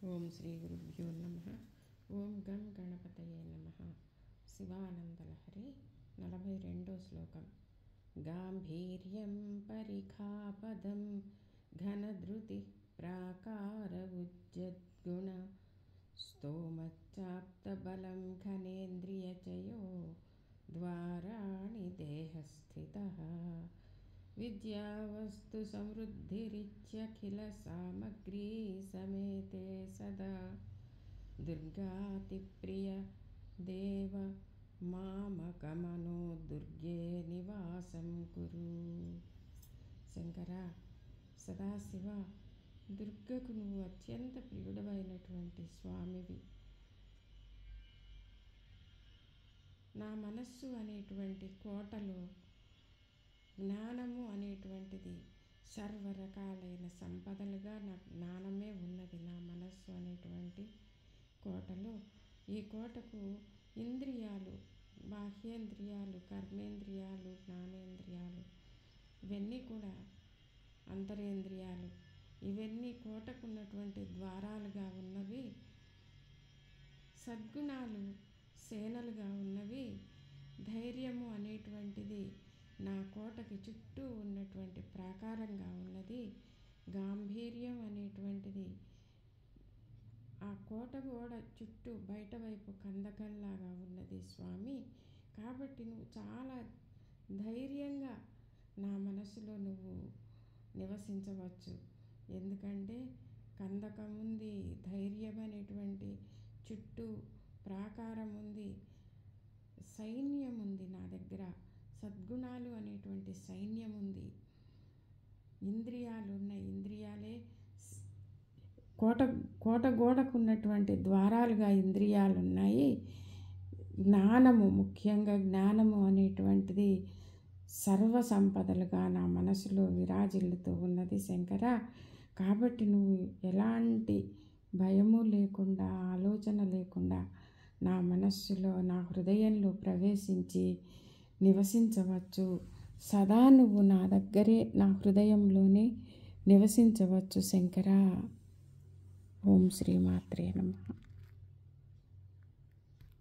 ఓం శ్రీ గురుభ్యో నమః. ఓం గం గణపతయే నమః. శివానందలహరి 42వ శ్లోకం. గాంభీర్యం పరిఖాపదం ఘనధృతి ప్రాకార ఉజ్జద్గుణ స్తోమచ్చాప్తబలం ఘనేంద్రియచయో ద్వారాణి దేహస్థితః విద్యావస్తు సమృద్ధిరిచ్యఖిల సామగ్రీ సమేతే సదా దుర్గాతిప్రియ దేవ మామకమనో దుర్గే నివాసం కురు. శంకర, సదాశివ, దుర్గకు నువ్వు అత్యంత ప్రియుడమైనటువంటి స్వామివి. నా మనస్సు అనేటువంటి కోటలో జ్ఞానము అనేటువంటిది సర్వరకాలైన సంపదలుగా నా జ్ఞానమే ఉన్నది. నా మనస్సు అనేటువంటి కోటలో, ఈ కోటకు ఇంద్రియాలు, బాహ్యేంద్రియాలు, కర్మేంద్రియాలు, జ్ఞానేంద్రియాలు, ఇవన్నీ కూడా అంతరేంద్రియాలు, ఇవన్నీ కోటకున్నటువంటి ద్వారాలుగా ఉన్నవి. సద్గుణాలు సేనలుగా ఉన్నవి. ధైర్యము అనేటువంటిది నా కోటకి చుట్టూ ఉన్నటువంటి ప్రాకారంగా ఉన్నది. గాంభీర్యం అనేటువంటిది ఆ కోట గోడ చుట్టూ బయట వైపు కందకంలాగా ఉన్నది స్వామి. కాబట్టి నువ్వు చాలా ధైర్యంగా నా మనసులో నువ్వు నివసించవచ్చు. ఎందుకంటే కందకం ఉంది, ధైర్యం అనేటువంటి చుట్టూ ప్రాకారం ఉంది, సైన్యం ఉంది నా దగ్గర, సద్గుణాలు అనేటువంటి సైన్యం ఉంది, ఇంద్రియాలు ఉన్నాయి. ఇంద్రియాలే కోట గోడకు ఉన్నటువంటి ద్వారాలుగా ఇంద్రియాలు ఉన్నాయి. జ్ఞానము, ముఖ్యంగా జ్ఞానము అనేటువంటిది సర్వ సంపదలుగా నా మనసులో విరాజిల్లుతూ ఉన్నది శంకర. కాబట్టి నువ్వు ఎలాంటి భయము లేకుండా, ఆలోచన లేకుండా నా మనస్సులో, నా హృదయంలో ప్రవేశించి నివసించవచ్చు. సదా నువ్వు నా దగ్గరే, నా హృదయంలోనే నివసించవచ్చు శంకర. ఓం శ్రీమాత్రే నమః.